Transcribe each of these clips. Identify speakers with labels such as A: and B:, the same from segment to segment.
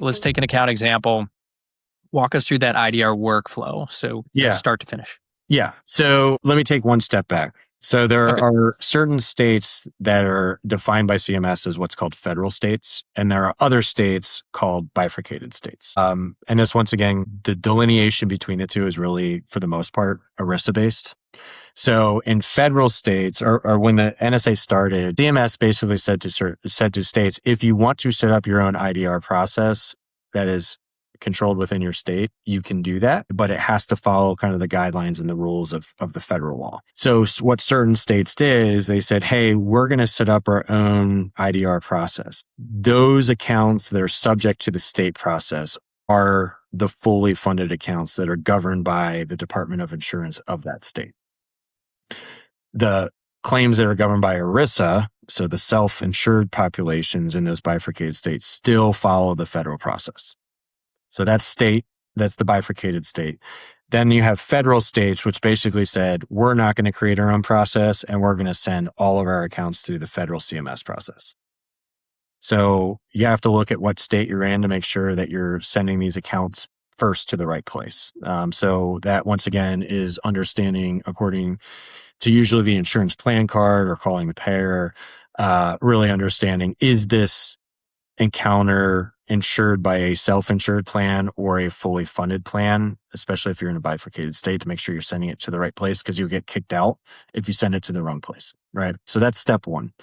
A: Let's take an account example. Walk us through that IDR workflow. So
B: Yeah.
A: start to finish.
B: Yeah. So let me take one step back. So there are certain states that are defined by CMS as what's called federal states, and there are other states called bifurcated states. And this, once again, the delineation between the two is really, for the most part, ERISA based. So in federal states, or when the NSA started, CMS basically said to states, if you want to set up your own IDR process that is controlled within your state, you can do that, but it has to follow kind of the guidelines and the rules of the federal law. So what certain states did is they said, hey, we're going to set up our own IDR process. Those accounts that are subject to the state process are the fully funded accounts that are governed by the Department of Insurance of that state. The claims that are governed by ERISA, so the self-insured populations in those bifurcated states, still follow the federal process. So that's the bifurcated state. Then you have federal states, which basically said, we're not going to create our own process and we're going to send all of our accounts through the federal CMS process. So you have to look at what state you're in to make sure that you're sending these accounts first to the right place. So that, once again, is understanding according to usually the insurance plan card or calling the payer, really understanding, is this encounter insured by a self-insured plan or a fully funded plan, especially if you're in a bifurcated state, to make sure you're sending it to the right place, because you'll get kicked out if you send it to the wrong place, right? So that's step one.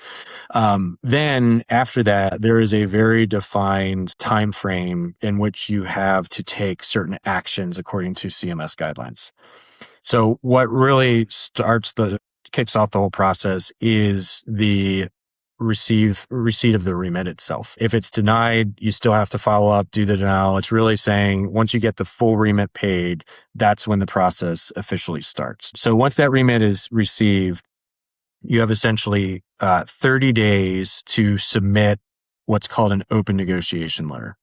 B: Then after that, there is a very defined time frame in which you have to take certain actions according to CMS guidelines. So what really kicks off the whole process is the receipt of the remit itself. If it's denied, you still have to follow up, do the denial. It's really saying once you get the full remit paid, that's when the process officially starts. So once that remit is received, you have essentially 30 days to submit what's called an open negotiation letter.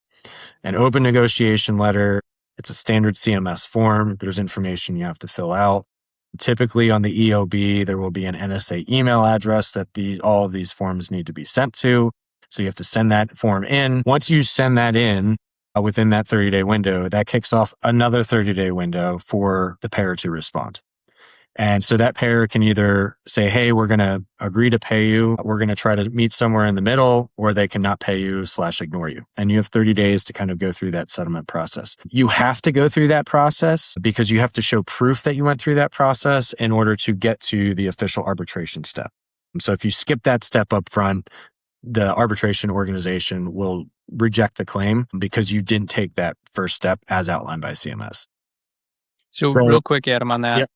B: An open negotiation letter, it's a standard CMS form. There's information you have to fill out. Typically on the EOB, there will be an NSA email address that all of these forms need to be sent to. So you have to send that form in. Once you send that in within that 30-day window, that kicks off another 30-day window for the payer to respond. And so that payer can either say, hey, we're going to agree to pay you, we're going to try to meet somewhere in the middle, or they cannot pay you / ignore you. And you have 30 days to kind of go through that settlement process. You have to go through that process because you have to show proof that you went through that process in order to get to the official arbitration step. So if you skip that step up front, the arbitration organization will reject the claim because you didn't take that first step as outlined by CMS.
A: So real quick, Adam, on that.
B: Yep.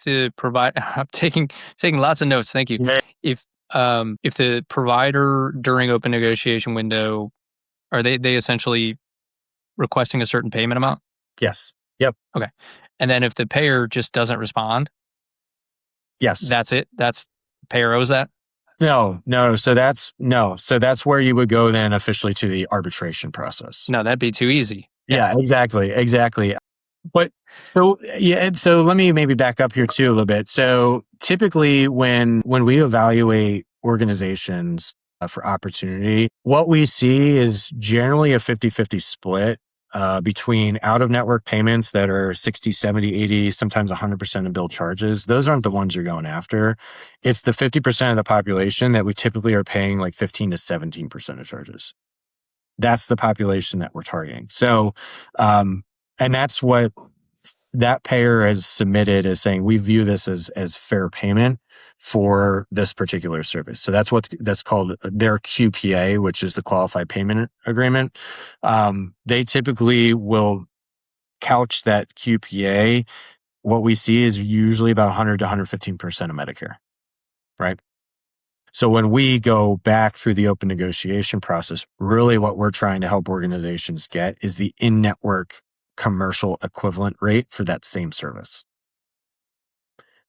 A: To provide, I'm taking lots of notes. Thank you.
B: Yeah.
A: If the provider during open negotiation window, are they essentially requesting a certain payment amount?
B: Yes. Yep.
A: Okay. And then if the payer just doesn't respond,
B: yes,
A: that's it. That's payer owes that.
B: No. So that's where you would go then officially to the arbitration process.
A: No, that'd be too easy.
B: Yeah, exactly. But so let me maybe back up here too a little bit. So typically when we evaluate organizations for opportunity, what we see is generally a 50-50 split between out-of-network payments that are 60, 70, 80, sometimes 100% of bill charges. Those aren't the ones you're going after. It's the 50% of the population that we typically are paying like 15 to 17% of charges. That's the population that we're targeting. So, and that's what that payer has submitted as saying, we view this as fair payment for this particular service. So that's called their QPA, which is the Qualified Payment Agreement. They typically will couch that QPA. What we see is usually about 100 to 115% of Medicare, right? So when we go back through the open negotiation process, really what we're trying to help organizations get is the in-network commercial equivalent rate for that same service.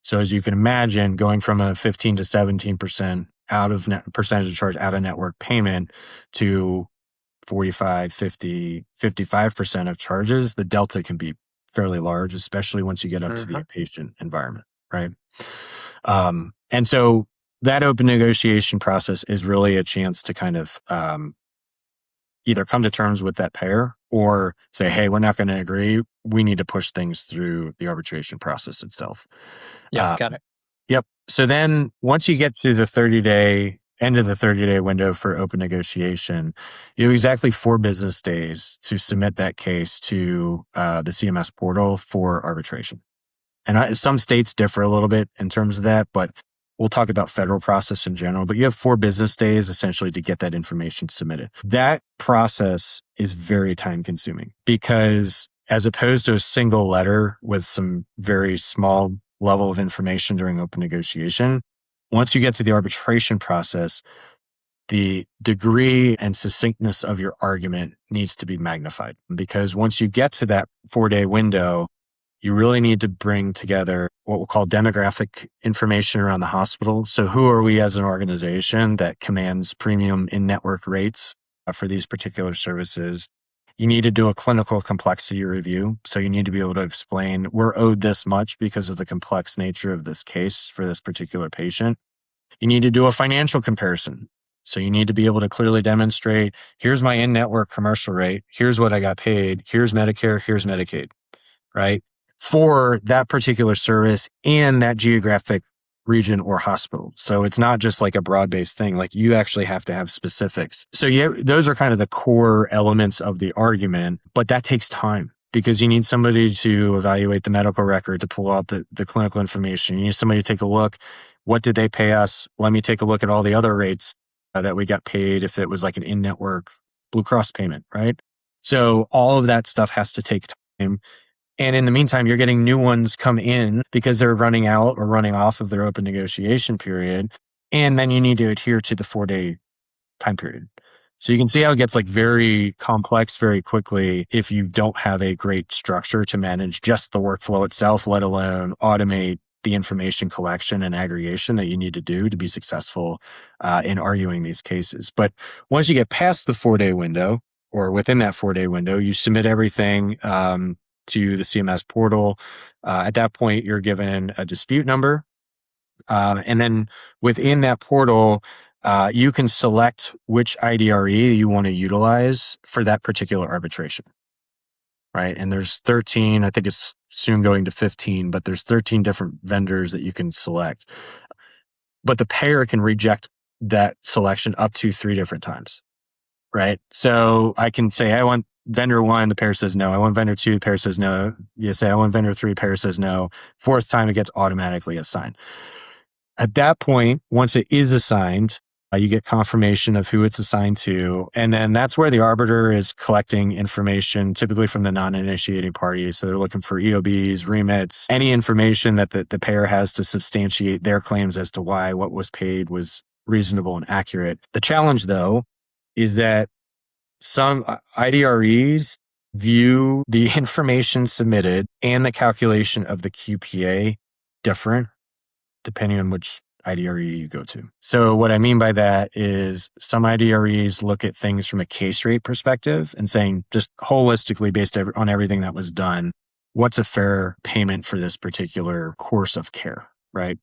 B: So as you can imagine, going from a 15 to 17% percentage of charge out of network payment to 45, 50, 55% of charges, the delta can be fairly large, especially once you get up to the patient environment. right? And so that open negotiation process is really a chance to kind of either come to terms with that payer or say, hey, we're not going to agree. We need to push things through the arbitration process itself.
A: Yeah, got it.
B: Yep. So then once you get to the 30-day end of the 30-day window for open negotiation, you have exactly 4 business days to submit that case to the CMS portal for arbitration. And some states differ a little bit in terms of that, but we'll talk about federal process in general. But you have 4 business days essentially to get that information submitted. That process is very time consuming because as opposed to a single letter with some very small level of information during open negotiation, once you get to the arbitration process, the degree and succinctness of your argument needs to be magnified because once you get to that 4-day window, you really need to bring together what we'll call demographic information around the hospital. So who are we as an organization that commands premium in-network rates for these particular services? You need to do a clinical complexity review. So you need to be able to explain we're owed this much because of the complex nature of this case for this particular patient. You need to do a financial comparison. So you need to be able to clearly demonstrate, here's my in-network commercial rate. Here's what I got paid. Here's Medicare. Here's Medicaid, right? For that particular service and that geographic region or hospital. So it's not just like a broad-based thing. Like you actually have to have specifics. So yeah, those are kind of the core elements of the argument, but that takes time because you need somebody to evaluate the medical record, to pull out the clinical information. You need somebody to take a look. What did they pay us? Let me take a look at all the other rates that we got paid if it was like an in-network Blue Cross payment, right? So all of that stuff has to take time. And in the meantime, you're getting new ones come in because they're running out or running off of their open negotiation period. And then you need to adhere to the 4-day time period. So you can see how it gets like very complex very quickly if you don't have a great structure to manage just the workflow itself, let alone automate the information collection and aggregation that you need to do to be successful in arguing these cases. But once you get past the 4-day window or within that 4-day window, you submit everything to the CMS portal. At that point, you're given a dispute number. And then within that portal, you can select which IDRE you want to utilize for that particular arbitration, right? And there's 13, I think it's soon going to 15, but there's 13 different vendors that you can select. But the payer can reject that selection up to 3 different times, right? So I can say, I want vendor 1, the payer says no. I want vendor 2, the payer says no. You say, I want vendor 3, payer says no. 4th time, it gets automatically assigned. At that point, once it is assigned, you get confirmation of who it's assigned to. And then that's where the arbiter is collecting information, typically from the non-initiating party. So they're looking for EOBs, remits, any information that the payer has to substantiate their claims as to why what was paid was reasonable and accurate. The challenge, though, is that some IDREs view the information submitted and the calculation of the QPA different depending on which IDRE you go to. So what I mean by that is some IDREs look at things from a case rate perspective and saying just holistically based on everything that was done, what's a fair payment for this particular course of care, right?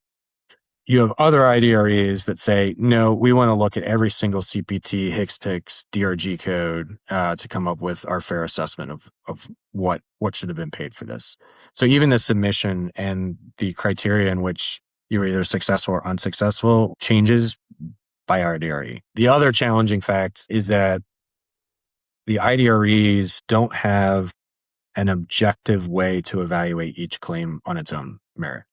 B: You have other IDREs that say, no, we want to look at every single CPT, HCPCS, DRG code to come up with our fair assessment of what should have been paid for this. So even the submission and the criteria in which you're either successful or unsuccessful changes by IDRE. The other challenging fact is that the IDREs don't have an objective way to evaluate each claim on its own merit.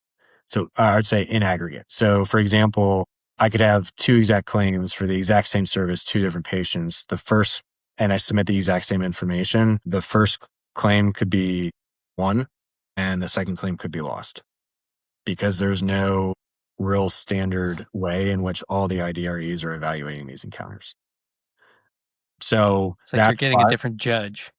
B: So I'd say in aggregate. So for example, I could have 2 exact claims for the exact same service, 2 different patients. The first, and I submit the exact same information. The first claim could be won and the second claim could be lost because there's no real standard way in which all the IDREs are evaluating these encounters. So
A: it's like you're getting a different judge.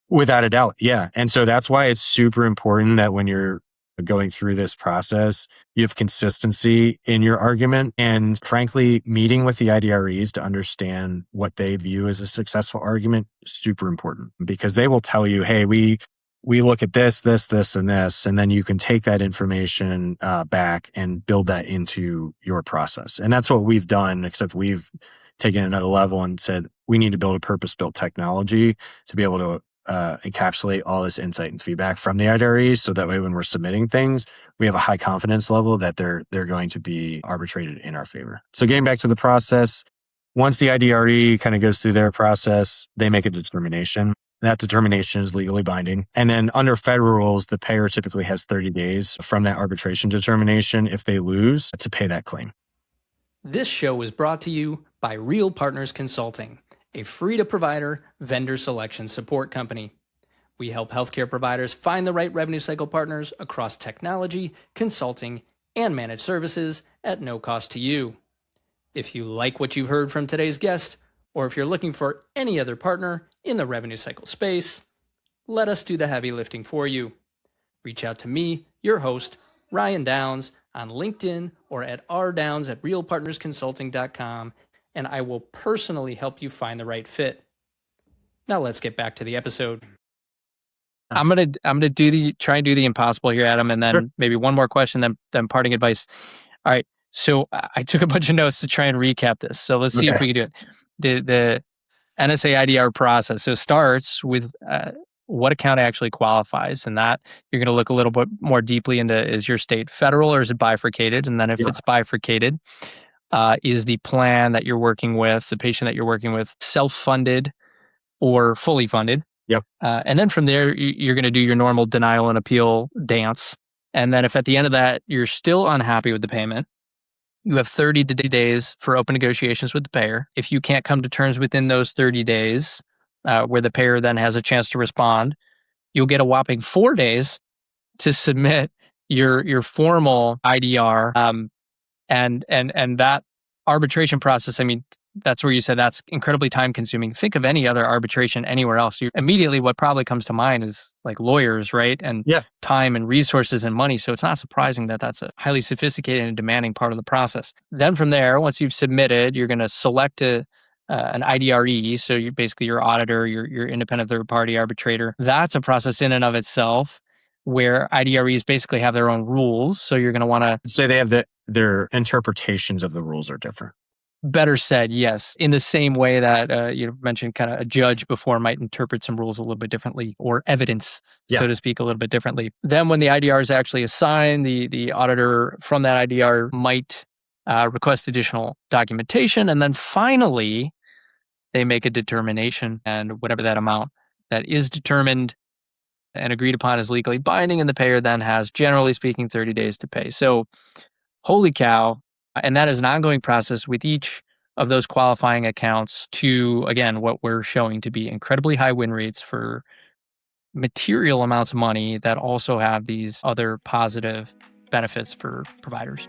B: Without a doubt. Yeah. And so that's why it's super important that when you're going through this process, you have consistency in your argument and frankly, meeting with the IDREs to understand what they view as a successful argument is super important because they will tell you, hey, we we look at this, and this, and then you can take that information back and build that into your process. And that's what we've done, except we've taken another level and said, we need to build a purpose-built technology to be able to encapsulate all this insight and feedback from the IDREs, so that way when we're submitting things, we have a high confidence level that they're going to be arbitrated in our favor. So getting back to the process, once the IDRE kind of goes through their process, they make a determination. That determination is legally binding. And then under federal rules, the payer typically has 30 days from that arbitration determination, if they lose, to pay that claim.
A: This show was brought to you by Real Partners Consulting, a free-to-provider vendor selection support company. We help healthcare providers find the right revenue cycle partners across technology, consulting, and managed services at no cost to you. If you like what you've heard from today's guest, or if you're looking for any other partner in the revenue cycle space, let us do the heavy lifting for you. Reach out to me, your host, Ryan Downs, on LinkedIn or at rdowns@realpartnersconsulting.com, and I will personally help you find the right fit. Now let's get back to the episode. I'm gonna try and do the impossible here, Adam, and then maybe one more question, then parting advice. All right. So I took a bunch of notes to try and recap this. So let's see if we can do it. The NSA IDR process. So it starts with what account actually qualifies, and that you're going to look a little bit more deeply into, is your state federal or is it bifurcated? And then if it's bifurcated, is the plan that you're working with, the patient that you're working with, self-funded or fully funded?
B: Yep.
A: And then from there, you're going to do your normal denial and appeal dance. And then if at the end of that, you're still unhappy with the payment, you have 30 days for open negotiations with the payer. If you can't come to terms within those 30 days, where the payer then has a chance to respond, you'll get a whopping 4 days to submit your formal IDR. And that arbitration process, I mean, that's where you said that's incredibly time consuming. Think of any other arbitration anywhere else. Immediately what probably comes to mind is like lawyers, right? And time and resources and money. So it's not surprising that that's a highly sophisticated and demanding part of the process. Then from there, once you've submitted, you're going to select an IDRE. So you basically your auditor, your independent third party arbitrator. That's a process in and of itself where IDREs basically have their own rules. So you're going to want to
B: say they have their interpretations of the rules are different.
A: Better said, yes. In the same way that you mentioned kind of a judge before might interpret some rules a little bit differently, or evidence, so to speak, a little bit differently. Then when the IDR is actually assigned, the auditor from that IDR might request additional documentation. And then finally, they make a determination, and whatever that amount that is determined and agreed upon is legally binding, and the payer then has, generally speaking, 30 days to pay. So, holy cow. And that is an ongoing process with each of those qualifying accounts to, again, what we're showing to be incredibly high win rates for material amounts of money that also have these other positive benefits for providers.